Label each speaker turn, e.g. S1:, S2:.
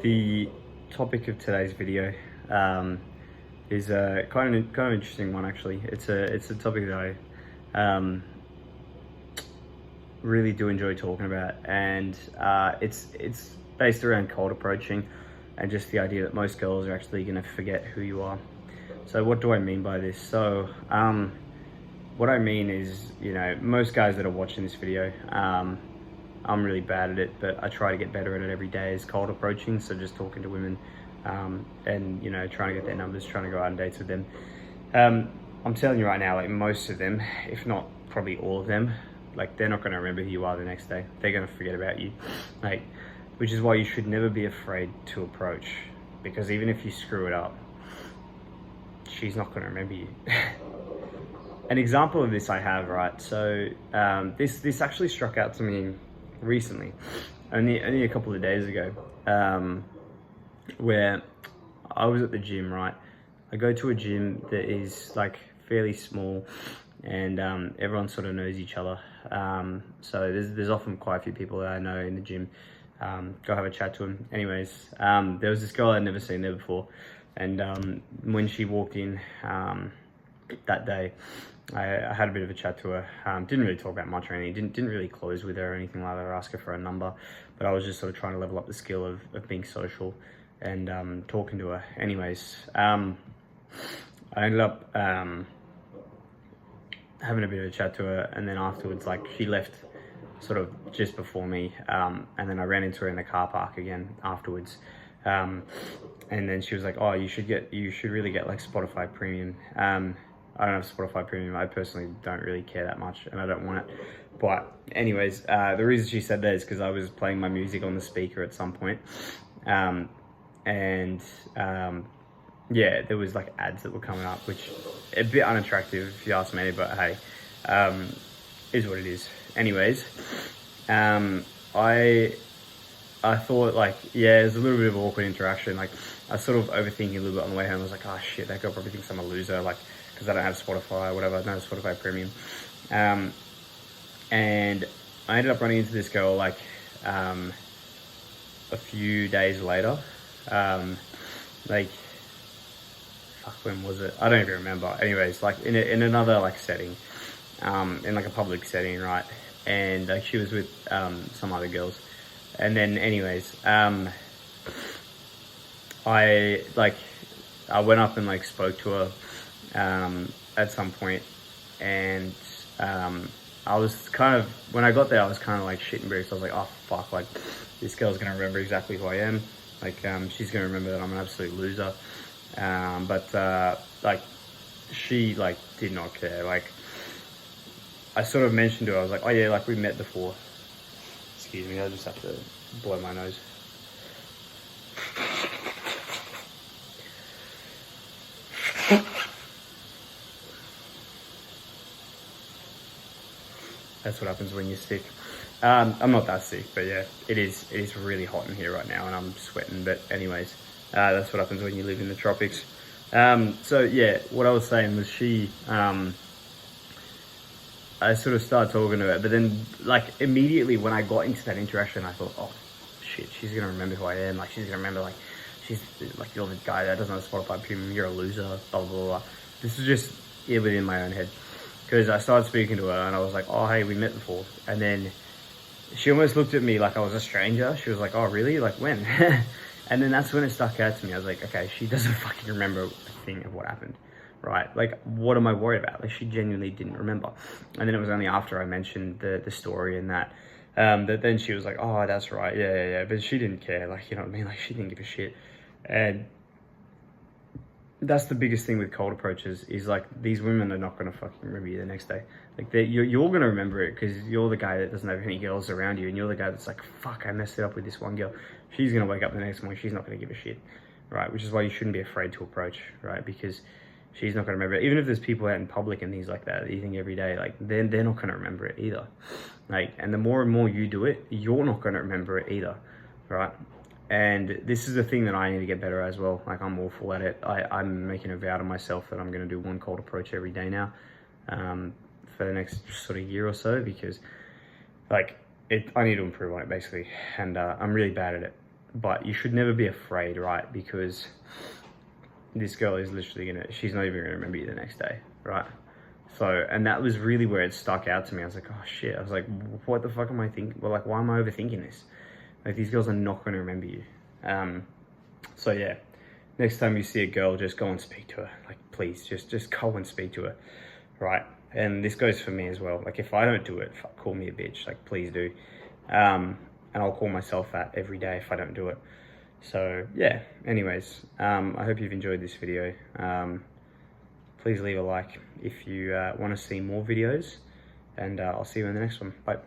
S1: The topic of today's video is a kind of interesting one actually. It's a topic that I really do enjoy talking about, and it's based around cold approaching and just the idea that most girls are actually going to forget who you are. So what do I mean by this? So what I mean is, you know, most guys that are watching this video, I'm really bad at it, but I try to get better at it every day, is cold approaching. So just talking to women and, you know, trying to get their numbers, trying to go out on dates with them. I'm telling you right now, like most of them, if not probably all of them, like they're not going to remember who you are the next day. They're going to forget about you. Like, which is why you should never be afraid to approach, because even if you screw it up, she's not going to remember you. An example of this I have, right? So this actually struck out to me recently, only a couple of days ago, where I was at the gym, right? I go to a gym that is like fairly small, and everyone sort of knows each other. So there's often quite a few people that I know in the gym. Go have a chat to them. Anyways, there was this girl I'd never seen there before, and when she walked in that day, I had a bit of a chat to her. Didn't really talk about much or anything. Didn't really close with her or anything like that, or ask her for a number. But I was just sort of trying to level up the skill of being social and talking to her. Anyways, I ended up having a bit of a chat to her, and then afterwards, like, she left sort of just before me, and then I ran into her in the car park again afterwards. And then she was like, "Oh, you should really get like Spotify Premium." I don't have Spotify Premium. I personally don't really care that much, and I don't want it. But anyways, the reason she said that is because I was playing my music on the speaker at some point. Yeah, there was like ads that were coming up, which a bit unattractive if you ask me, but hey, is what it is. Anyways, I thought, like, yeah, there's a little bit of awkward interaction. Like, I was sort of overthinking a little bit on the way home. I was like, oh shit, that girl probably thinks I'm a loser, like, because I don't have Spotify or whatever. I don't have Spotify Premium. And I ended up running into this girl like a few days later. Like, fuck, when was it? I don't even remember. Anyways, like in another like setting, in like a public setting, right? And like she was with some other girls. And then anyways, I went up and like spoke to her at some point, and I was kind of, when I got there, I was kind of like shitting bricks. I was like, oh fuck, like this girl's gonna remember exactly who I am. Like she's gonna remember that I'm an absolute loser. But like she like did not care. Like I sort of mentioned to her, I was like, oh yeah, like we met before. Excuse me, I just have to blow my nose. That's what happens when you're sick. I'm not that sick, but yeah, it is really hot in here right now, and I'm sweating. But anyways, that's what happens when you live in the tropics. So yeah, what I was saying was I sort of started talking to her, but then like immediately when I got into that interaction, I thought, oh shit, she's gonna remember who I am. Like she's gonna remember, like, she's like, you're the guy that doesn't have Spotify Premium, you're a loser, blah blah blah. This was just within my own head, because I started speaking to her and I was like, oh hey, we met before. And then she almost looked at me like I was a stranger. She was like, oh really, like when? And then that's when it stuck out to me. I was like, okay, she doesn't fucking remember a thing of what happened, right? Like, what am I worried about? Like, she genuinely didn't remember. And then it was only after I mentioned the story and that then she was like, oh, that's right, yeah. But she didn't care, like, you know what I mean? Like, she didn't give a shit. And that's the biggest thing with cold approaches, is like, these women are not gonna fucking remember you the next day. Like, you're gonna remember it because you're the guy that doesn't have any girls around you, and you're the guy that's like, fuck, I messed it up with this one girl. She's gonna wake up the next morning, she's not gonna give a shit, right? Which is why you shouldn't be afraid to approach, right? Because she's not gonna remember it. Even if there's people out in public and things like that you think every day, like, they're not gonna remember it either. Like, and the more and more you do it, you're not gonna remember it either, right? And this is the thing that I need to get better as well. Like, I'm awful at it. I'm making a vow to myself that I'm going to do one cold approach every day now, for the next sort of year or so, because like I need to improve on it basically. And I'm really bad at it. but you should never be afraid, right? Because this girl is literally she's not even gonna remember you the next day, right? So, and that was really where it stuck out to me. I was like, oh shit. I was like, what the fuck am I thinking? Well, like, why am I overthinking this? Like, these girls are not gonna remember you. So yeah, next time you see a girl, just go and speak to her. Like, please, just go and speak to her, right? And this goes for me as well. Like, if I don't do it, call me a bitch. Like, please do. And I'll call myself that every day if I don't do it. So yeah, anyways, I hope you've enjoyed this video. Please leave a like if you want to see more videos, and I'll see you in the next one. Bye.